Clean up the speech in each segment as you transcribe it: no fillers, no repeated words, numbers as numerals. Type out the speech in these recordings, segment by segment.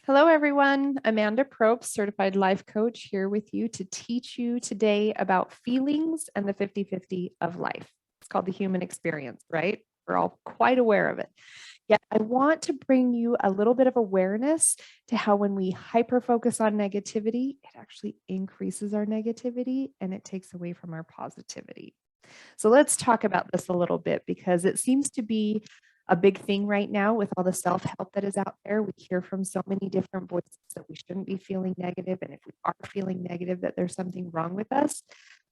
Hello, everyone. Amanda Probst, certified life coach, here with you to teach you today about feelings and the 50-50 of life. It's called the human experience, right? We're all quite aware of it. Yet I want to bring you a little bit of awareness to how when we hyper focus on negativity, it actually increases our negativity and it takes away from our positivity. So let's talk about this a little bit because it seems to be a big thing right now with all the self-help that is out there. We hear from so many different voices that we shouldn't be feeling negative, and if we are feeling negative, that there's something wrong with us.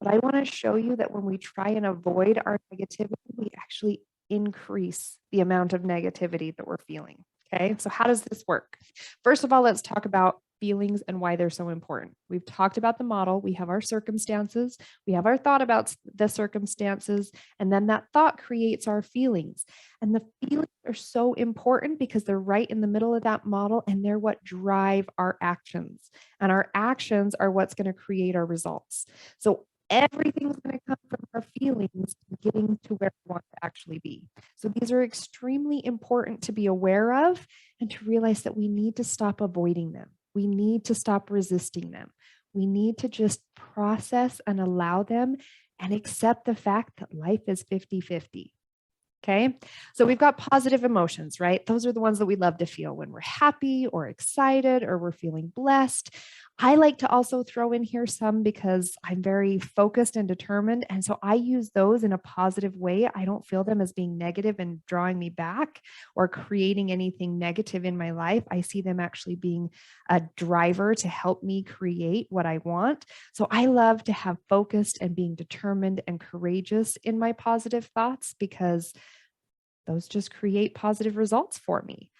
But I want to show you that when we try and avoid our negativity, we actually increase the amount of negativity that we're feeling. Okay, so how does this work? First of all, let's talk about feelings and why they're so important. We've talked about the model. We have our circumstances. We have our thought about the circumstances. And then that thought creates our feelings. And the feelings are so important because they're right in the middle of that model and they're what drive our actions. And our actions are what's going to create our results. So everything's going to come from our feelings getting to where we want to actually be. So these are extremely important to be aware of and to realize that we need to stop avoiding them. We need to stop resisting them. We need to just process and allow them and accept the fact that life is 50-50. Okay, so we've got positive emotions, right? Those are the ones that we love to feel when we're happy or excited or we're feeling blessed. I like to also throw in here some because I'm very focused and determined. And so I use those in a positive way. I don't feel them as being negative and drawing me back or creating anything negative in my life. I see them actually being a driver to help me create what I want. So I love to have focused and being determined and courageous in my positive thoughts because those just create positive results for me.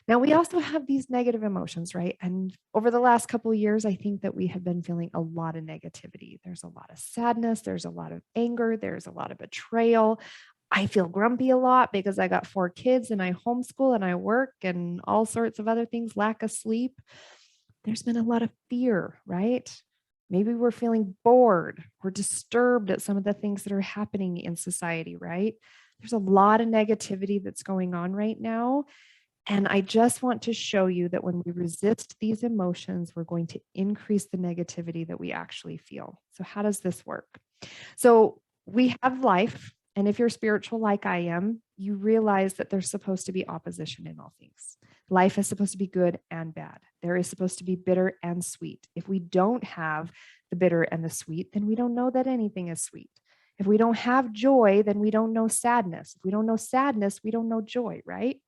Now, we also have these negative emotions, right? And over the last couple of years, I think that we have been feeling a lot of negativity. There's a lot of sadness, there's a lot of anger, there's a lot of betrayal. I feel grumpy a lot because I got 4 kids and I homeschool and I work and all sorts of other things, lack of sleep. There's been a lot of fear, right? Maybe we're feeling bored, we're disturbed at some of the things that are happening in society, right? There's a lot of negativity that's going on right now. And I just want to show you that when we resist these emotions, we're going to increase the negativity that we actually feel. So, how does this work? So, we have life. And if you're spiritual like I am, you realize that there's supposed to be opposition in all things. Life is supposed to be good and bad. There is supposed to be bitter and sweet. If we don't have the bitter and the sweet, then we don't know that anything is sweet. If we don't have joy, then we don't know sadness. If we don't know sadness, we don't know joy, right?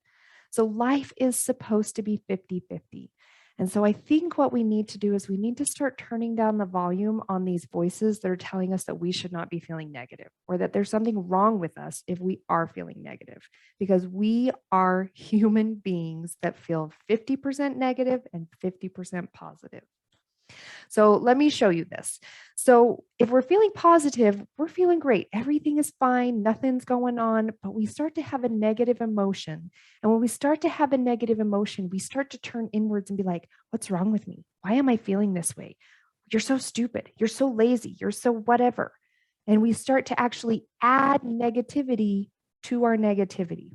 So life is supposed to be 50-50. And so I think what we need to do is we need to start turning down the volume on these voices that are telling us that we should not be feeling negative or that there's something wrong with us if we are feeling negative, because we are human beings that feel 50% negative and 50% positive. So let me show you this. So if we're feeling positive, we're feeling great. Everything is fine. Nothing's going on, but we start to have a negative emotion. And when we start to have a negative emotion, we start to turn inwards and be like, what's wrong with me? Why am I feeling this way? You're so stupid. You're so lazy. You're so whatever. And we start to actually add negativity to our negativity.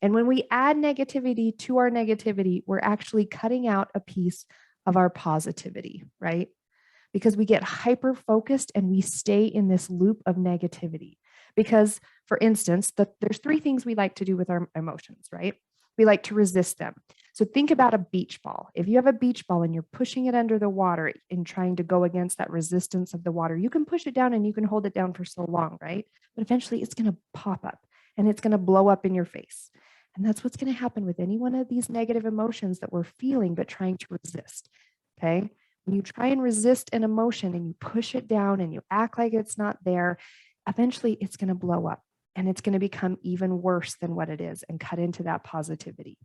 And when we add negativity to our negativity, we're actually cutting out a piece of our positivity, right? Because we get hyper focused and we stay in this loop of negativity. Because, for instance, there's 3 things we like to do with our emotions, right? We like to resist them. So think about a beach ball. If you have a beach ball and you're pushing it under the water and trying to go against that resistance of the water, you can push it down and you can hold it down for so long, right? But eventually it's going to pop up and it's going to blow up in your face. And that's what's going to happen with any one of these negative emotions that we're feeling but trying to resist. Okay. When you try and resist an emotion and you push it down and you act like it's not there, eventually it's going to blow up and it's going to become even worse than what it is and cut into that positivity.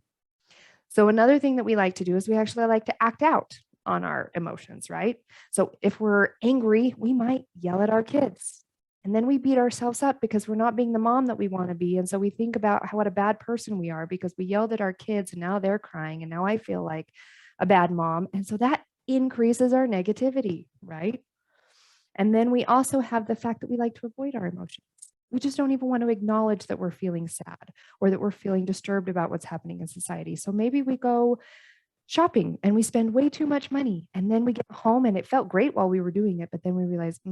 So another thing that we like to do is we actually like to act out on our emotions, right? So if we're angry, we might yell at our kids. And then we beat ourselves up because we're not being the mom that we want to be. And so we think about what a bad person we are because we yelled at our kids and now they're crying and now I feel like a bad mom. And so that increases our negativity, right? And then we also have the fact that we like to avoid our emotions. We just don't even want to acknowledge that we're feeling sad or that we're feeling disturbed about what's happening in society. So maybe we go shopping and we spend way too much money. And then we get home and it felt great while we were doing it. But then we realized, I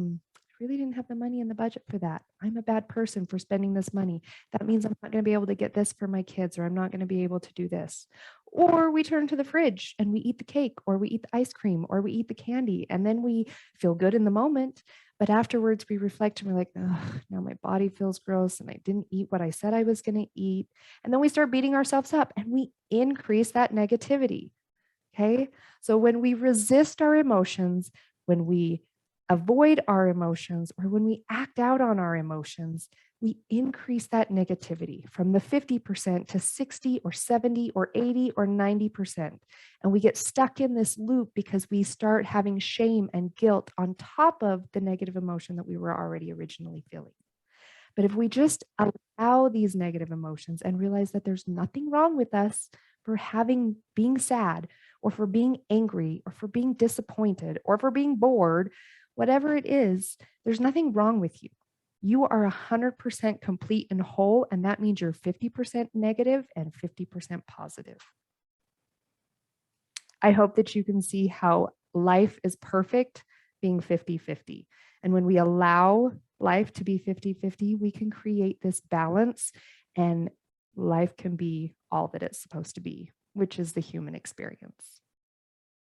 really didn't have the money in the budget for that. I'm a bad person for spending this money. That means I'm not going to be able to get this for my kids, or I'm not going to be able to do this. Or we turn to the fridge and we eat the cake, or we eat the ice cream, or we eat the candy. And then we feel good in the moment. But afterwards we reflect and we're like, oh, now my body feels gross and I didn't eat what I said I was going to eat. And then we start beating ourselves up and we increase that negativity. Okay. So when we resist our emotions, when we avoid our emotions, or when we act out on our emotions, we increase that negativity from the 50% to 60 or 70 or 80 or 90%. And we get stuck in this loop because we start having shame and guilt on top of the negative emotion that we were already originally feeling. But if we just allow these negative emotions and realize that there's nothing wrong with us for being sad, or for being angry, or for being disappointed, or for being bored, whatever it is, there's nothing wrong with you. You are 100% complete and whole, and that means you're 50% negative and 50% positive. I hope that you can see how life is perfect being 50-50. And when we allow life to be 50-50, we can create this balance, and life can be all that it's supposed to be, which is the human experience.